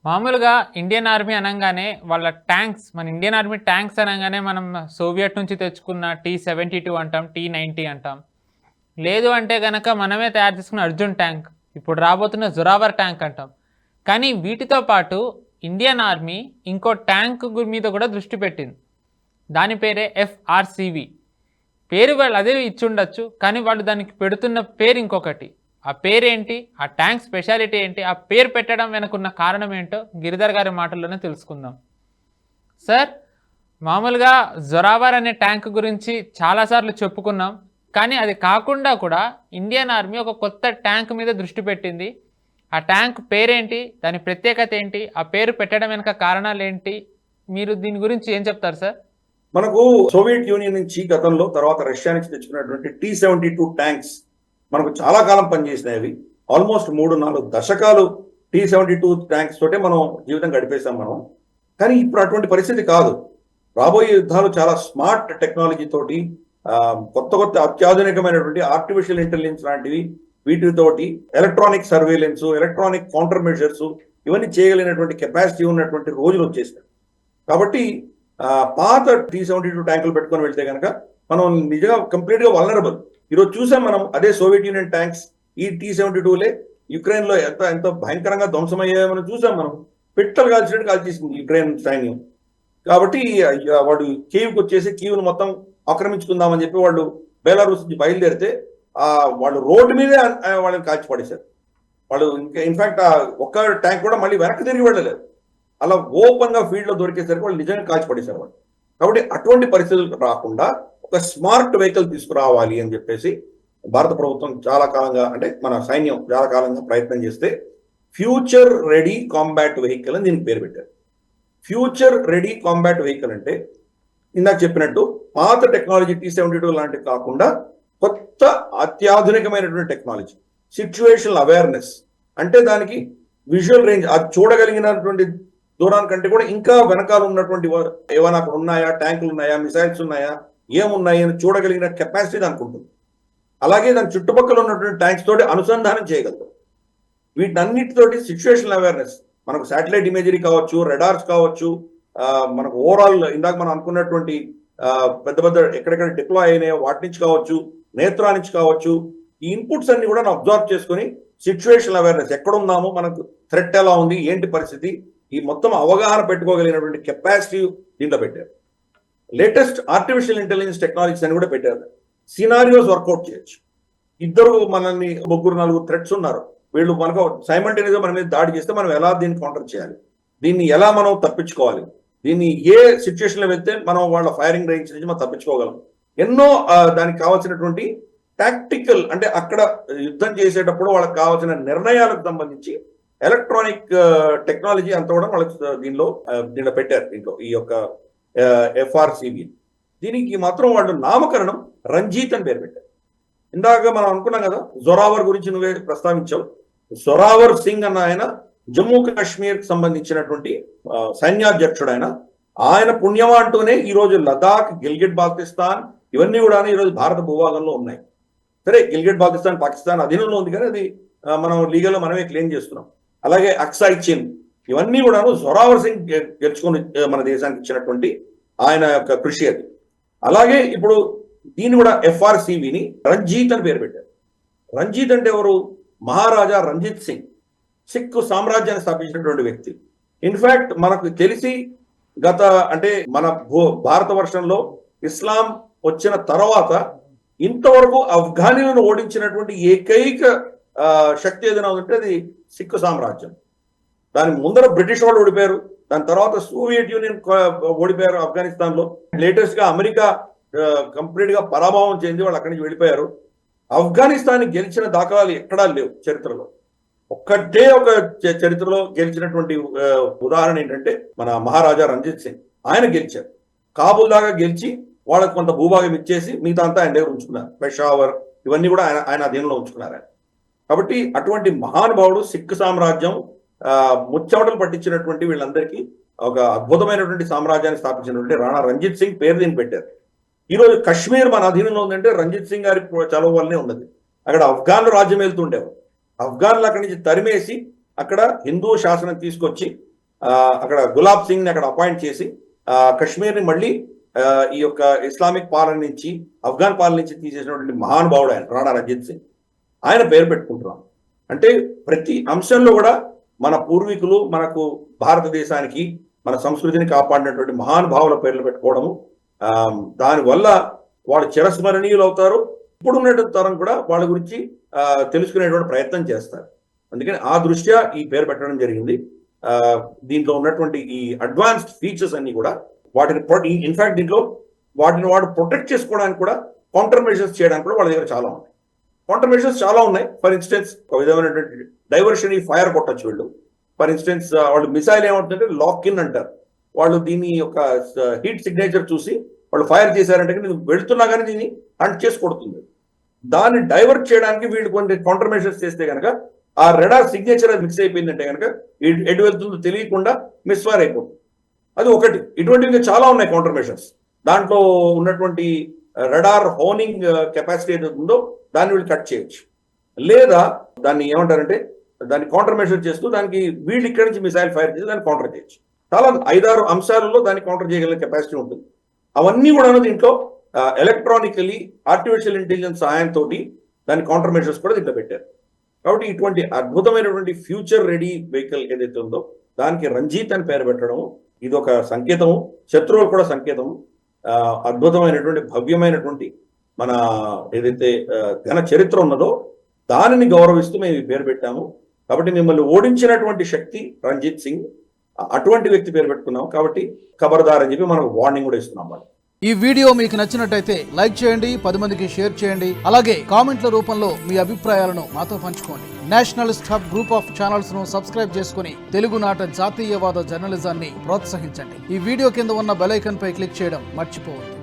మామూలుగా Indian army అనంగానే వాళ్ళ ట్యాంక్స్ మన ఇండియన్ ఆర్మీ ట్యాంక్స్ అనంగానే మనం సోవియట్ నుంచి తెచ్చుకున్న T-72 అంటాం, T-90 అంటాం. లేదు అంటే గనక మనమే తయారు చేసుకున్న అర్జున్ ట్యాంక్, ఇప్పుడు రాబోతున్న జొరావర్ ట్యాంక్ అంటాం. కానీ వీటితో పాటు ఇండియన్ ఆర్మీ ఇంకో ట్యాంక్ మీద కూడా దృష్టి పెట్టింది. దాని పేరే FRCV. పేరు వాళ్ళు అదే ఇచ్చుండొచ్చు, కానీ వాళ్ళు దానికి పెడుతున్న పేరు ఇంకొకటి. ఆ పేరేంటి, ఆ ట్యాంక్ స్పెషాలిటీ ఏంటి, ఆ పేరు పెట్టడం వెనుకున్న కారణం ఏంటో గిరిధర్ గారి మాటల్లోనే తెలుసుకుందాం. సార్, మామూలుగా జొరావర్ అనే ట్యాంక్ గురించి చాలాసార్లు చెప్పుకున్నాం, కానీ అది కాకుండా కూడా ఇండియన్ ఆర్మీ ఒక కొత్త ట్యాంక్ మీద దృష్టి పెట్టింది. ఆ ట్యాంక్ పేరేంటి, దాని ప్రత్యేకత ఏంటి, ఆ పేరు పెట్టడం వెనుక కారణాలు ఏంటి, మీరు దీని గురించి ఏం చెప్తారు సార్? మనకు సోవియట్ యూనియన్ నుంచి గతంలో తర్వాత రష్యా నుంచి తెచ్చుకున్నటువంటి T-72 ట్యాంక్స్ మనకు చాలా కాలం పనిచేసినాయి. అవి ఆల్మోస్ట్ 3-4 దశకాలు T-72 ట్యాంక్స్ తోటే మనం జీవితం గడిపేశాం మనం. కానీ ఇప్పుడు అటువంటి పరిస్థితి కాదు. రాబోయే యుద్ధాలు చాలా స్మార్ట్ టెక్నాలజీ తోటి కొత్త కొత్త అత్యాధునికమైనటువంటి ఆర్టిఫిషియల్ ఇంటెలిజెన్స్ లాంటివి వీటితోటి electronic surveillance, electronic counter measures ఇవన్నీ చేయగలిగినటువంటి కెపాసిటీ ఉన్నటువంటి రోజులు వచ్చేసినాయి. కాబట్టి పాత T-72 ట్యాంకులు పెట్టుకొని వెళ్తే కనుక మనం నిజంగా కంప్లీట్ గా వల్నరబుల్. ఈరోజు చూసాం మనం అదే సోవియట్ యూనియన్ ట్యాంక్స్ ఈ T-72లే యుక్రెయిన్ లో ఎంత భయంకరంగా ధ్వంసమయ్యాయో మనం చూసాం. మనం పిట్టలు కాల్చినట్టు కాల్చేసింది యుక్రెయిన్ సైన్యం. కాబట్టి వాడు కీవ్కి వచ్చేసి కీవ్ను మొత్తం ఆక్రమించుకుందామని చెప్పి వాళ్ళు బెలారూస్ నుంచి బయలుదేరితే వాళ్ళు రోడ్డు మీదే వాళ్ళని కాల్చి పడేశారు. వాళ్ళు ఇంకా ఇన్ఫాక్ట్ ఒక్క ట్యాంక్ కూడా మళ్ళీ వెనక్కి తిరిగి వెళ్ళలేదు. అలా ఓపెన్ గా ఫీల్డ్ లో దొరికేసరికి వాళ్ళు నిజంగా కాల్చి పడేశారు వాళ్ళు. కాబట్టి అటువంటి పరిస్థితులు రాకుండా ఒక స్మార్ట్ వెహికల్ తీసుకురావాలి అని చెప్పేసి భారత ప్రభుత్వం చాలా కాలంగా, అంటే మన సైన్యం చాలా కాలంగా ప్రయత్నం చేస్తే ఫ్యూచర్ రెడీ కాంబాట్ వెహికల్ అని దీనికి పేరు పెట్టారు. ఫ్యూచర్ రెడీ కాంబాట్ వెహికల్ అంటే ఇందాక చెప్పినట్టు పాత టెక్నాలజీ T-72 లాంటివి కాకుండా కొత్త అత్యాధునికమైనటువంటి టెక్నాలజీ, సిచ్యువేషనల్ అవేర్నెస్, అంటే దానికి విజువల్ రేంజ్, అది చూడగలిగినటువంటి దూరానికంటే కూడా ఇంకా వెనకాల ఉన్నటువంటి ఏమైనా అక్కడ ఉన్నాయా, ట్యాంకులు ఉన్నాయా, మిసైల్స్ ఉన్నాయా, ఏమున్నాయి అని చూడగలిగిన కెపాసిటీ దానికి ఉంటుంది. అలాగే దాని చుట్టుపక్కల ఉన్నటువంటి ట్యాంక్స్ తోటి అనుసంధానం చేయగలదు. వీటన్నిటితోటి సిచ్యువేషనల్ అవేర్నెస్, మనకు శాటిలైట్ ఇమేజరీ కావచ్చు, రెడార్స్ కావచ్చు, మనకు ఓవరాల్ ఇందాక మనం అనుకున్నటువంటి పెద్ద పెద్ద ఎక్కడెక్కడ డిప్లాయ్ అయినాయో వాటి నుంచి కావచ్చు, నేత్రా నుంచి కావచ్చు, ఈ ఇన్పుట్స్ అన్ని కూడా అబ్జర్వ్ చేసుకుని సిచ్యువేషనల్ అవేర్నెస్, ఎక్కడున్నామో, మనకు థ్రెట్ ఎలా ఉంది, ఏంటి పరిస్థితి, ఈ మొత్తం అవగాహన పెట్టుకోగలిగినటువంటి కెపాసిటీ దీంట్లో పెట్టారు. లేటెస్ట్ ఆర్టిఫిషియల్ ఇంటెలిజెన్స్ టెక్నాలజీస్ అని కూడా పెట్టారు. సినారియోస్ వర్కౌట్ చేయొచ్చు. ఇద్దరు మనల్ని 3-4 థ్రెట్స్ ఉన్నారు, వీళ్ళు మనకు సైమల్టేనియస్గా మన మీద దాడి చేస్తే మనం ఎలా దీన్ని కౌంటర్ చేయాలి, దీన్ని ఎలా మనం తప్పించుకోవాలి, దీన్ని ఏ సిచ్యువేషన్లో వెళ్తే మనం వాళ్ళ ఫైరింగ్ రేంజ్ నుంచి మనం తప్పించుకోగలం, ఎన్నో దానికి కావాల్సినటువంటి టాక్టికల్, అంటే అక్కడ యుద్ధం చేసేటప్పుడు వాళ్ళకి కావాల్సిన నిర్ణయాలకు సంబంధించి ఎలక్ట్రానిక్ టెక్నాలజీ అంతా కూడా వాళ్ళకి దీనిలో పెట్టారు. దీంట్లో ఈ యొక్క FRCV దీనికి మాత్రం వాళ్ళు నామకరణం రంజీత్ అని పేరు పెట్టారు. ఇందాక మనం అనుకున్నాం కదా, జొరావర్ గురించి నువ్వే ప్రస్తావించావు. జొరావర్ సింగ్ అన్న ఆయన జమ్మూ కాశ్మీర్ కి సంబంధించినటువంటి సైన్యాధ్యక్షుడు. ఆయన పుణ్యమా అంటూనే ఈ రోజు లదాఖ్, గిల్గిట్ బాల్టిస్తాన్ ఇవన్నీ కూడా ఈరోజు భారత భూభాగంలో ఉన్నాయి. సరే, గిల్గిట్ బాల్టిస్తాన్ పాకిస్తాన్ అధీనంలో ఉంది, కానీ అది మనం లీగల్ లో మనమే క్లెయిమ్ చేస్తున్నాం. అలాగే అక్సాయ్ చిన్, ఇవన్నీ కూడా జొరావర్ సింగ్ గెలుచుకొని మన దేశానికి ఇచ్చినటువంటి ఆయన యొక్క కృషి అది. అలాగే ఇప్పుడు దీన్ని కూడా FRCVని రంజీత్ అని పేరు పెట్టారు. రంజీత్ అంటే ఎవరు? మహారాజా రంజిత్ సింగ్, సిక్ సామ్రాజ్యాన్ని స్థాపించినటువంటి వ్యక్తి. ఇన్ఫాక్ట్ మనకు తెలిసి అంటే మన భారత వర్షంలో ఇస్లాం వచ్చిన తర్వాత ఇంతవరకు ఆఫ్ఘనీలను ఓడించినటువంటి ఏకైక శక్తి ఏదైనా ఉందంటే అది సిక్ సామ్రాజ్యం. దాని ముందర బ్రిటిష్ వాళ్ళు ఓడిపోయారు, దాని తర్వాత సోవియట్ యూనియన్ ఓడిపోయారు ఆఫ్ఘనిస్తాన్ లో. లేటెస్ట్ గా అమెరికా కంప్లీట్ గా పరాభవం చెంది వాళ్ళు అక్కడి నుంచి వెళ్ళిపోయారు. ఆఫ్ఘనిస్తాన్ గెలిచిన దాఖలాలు ఎక్కడా లేవు చరిత్రలో. ఒక్కటే ఒక చరిత్రలో గెలిచినటువంటి ఉదాహరణ ఏంటంటే మన మహారాజా రంజిత్ సింగ్, ఆయన గెలిచారు. కాబూల్ దాకా గెలిచి వాళ్ళకు కొంత భూభాగం ఇచ్చేసి మిగతా అంతా ఆయన దగ్గర ఉంచుకున్నారు. పెషావర్ ఇవన్నీ కూడా ఆయన అధీనంలో ఉంచుకున్నారు ఆయన. కాబట్టి అటువంటి మహానుభావుడు, సిక్ సామ్రాజ్యం ముచ్చమటలు పట్టించినటువంటి వీళ్ళందరికీ ఒక అద్భుతమైనటువంటి సామ్రాజ్యాన్ని స్థాపించినటువంటి రాణా రంజిత్ సింగ్ పేరు దీన్ని పెట్టారు. ఈరోజు కశ్మీర్ మన అధీనంలో ఉందంటే రంజిత్ సింగ్ గారి చలవ వల్లనే ఉన్నది. అక్కడ ఆఫ్ఘన్లు రాజ్యం వెళ్తుండేవారు. ఆఫ్ఘన్లు అక్కడి నుంచి తరిమేసి అక్కడ హిందూ శాసనం తీసుకొచ్చి అక్కడ గులాబ్ సింగ్ ని అక్కడ అపాయింట్ చేసి కశ్మీర్ ని మళ్ళీ ఈ యొక్క ఇస్లామిక్ పాలన నుంచి ఆఫ్ఘన్ పాలన నుంచి తీసేసినటువంటి మహానుభావుడు ఆయన రాణా రంజిత్ సింగ్. ఆయన పేరు పెట్టుకుంటున్నాం. అంటే ప్రతి అంశంలో కూడా మన పూర్వీకులు మనకు భారతదేశానికి మన సంస్కృతిని కాపాడినటువంటి మహానుభావుల పేర్లు పెట్టుకోవడము, దానివల్ల వాళ్ళు చిరస్మరణీయులు అవుతారు. ఇప్పుడున్నటువంటి తరం కూడా వాళ్ళ గురించి తెలుసుకునేటువంటి ప్రయత్నం చేస్తారు. అందుకని ఆ దృష్ట్యా ఈ పేరు పెట్టడం జరిగింది. దీంట్లో ఉన్నటువంటి ఈ అడ్వాన్స్డ్ ఫీచర్స్ అన్ని కూడా వాటిని ఇన్ఫాక్ట్ దీంట్లో వాటిని వాడు ప్రొటెక్ట్ చేసుకోవడానికి కూడా కౌంటర్ మెజర్స్ చేయడానికి కూడా వాళ్ళ దగ్గర చాలా ఉన్నాయి. కౌంటర్ మెజర్స్ చాలా ఉన్నాయి. ఫర్ ఇన్స్టెన్స్ ఒక విధమైనటువంటి డైవర్షన్ ఫైర్ కొట్టచ్చు వీళ్ళు. ఫర్ ఇన్స్టెన్స్ వాళ్ళు మిసైల్ ఏమవుతుందంటే లాక్ ఇన్ అంటారు. వాళ్ళు దీని యొక్క హీట్ సిగ్నేచర్ చూసి వాళ్ళు ఫైర్ చేశారంటే నేను వెళుతున్నా కానీ దీన్ని హంట్ చేసి కొడుతుంది. దాన్ని డైవర్ట్ చేయడానికి వీళ్ళు కొన్ని కౌంటర్ మెజర్స్ చేస్తే కనుక ఆ రెడార్ సిగ్నేచర్ అది మిక్స్ అయిపోయిందంటే కనుక ఎటు వెళ్తుందో తెలియకుండా మిస్ఫైర్ అయిపోతుంది. అది ఒకటి. ఇటువంటివి చాలా ఉన్నాయి కౌంటర్ మెజర్స్. దాంట్లో ఉన్నటువంటి రెడార్ హోనింగ్ కెపాసిటీ ఏదైతే ఉందో దాన్ని వీళ్ళు కట్ చేయొచ్చు, లేదా దాన్ని ఏమంటారంటే దాన్ని కౌంటర్ మెజర్ చేస్తూ దానికి వీళ్ళు ఇక్కడి నుంచి మిసైల్ ఫైర్ చేసి దాన్ని కౌంటర్ చేయొచ్చు. చాలా 5-6 అంశాలలో దాన్ని కౌంటర్ చేయగలిగే కెపాసిటీ ఉంటుంది. అవన్నీ కూడా దీంట్లో ఎలక్ట్రానికలీ ఆర్టిఫిషియల్ ఇంటెలిజెన్స్ సహాయంతో దాని కౌంటర్ మెజర్స్ కూడా దీంట్లో పెట్టారు. కాబట్టి ఇటువంటి అద్భుతమైనటువంటి ఫ్యూచర్ రెడీ వెహికల్ ఏదైతే ఉందో దానికి రంజిత్ అని పేరు పెట్టడం ఇది ఒక సంకేతము, శత్రువులు కూడా సంకేతము. అద్భుతమైనటువంటి భవ్యమైనటువంటి మన ఏదైతే ఘన చరిత్ర ఉన్నదో దానిని గౌరవిస్తూ మేము ఈ పేరు పెట్టాము. కాబట్టి మిమ్మల్ని ఓడించినటువంటి శక్తి రంజిత్ సింగ్, అటువంటి వ్యక్తి పేరు పెట్టుకున్నాం. కాబట్టి ఖబర్దార్ అని చెప్పి మనకు వార్నింగ్ కూడా ఇస్తున్నాం వాళ్ళు. ఈ వీడియో మీకు నచ్చినట్టయితే లైక్ చేయండి, 10 మందికి షేర్ చేయండి. అలాగే కామెంట్ల రూపంలో మీ అభిప్రాయాలను మాతో పంచుకోండి. Nationalist hub group of channels ను సబ్స్క్రైబ్ చేసుకుని తెలుగునాట జాతీయవాద జర్నలిజాన్ని ప్రోత్సహించండి. ఈ వీడియో కింద ఉన్న బెల్ ఐకాన్ పై క్లిక్ చేయడం మర్చిపోవద్దు.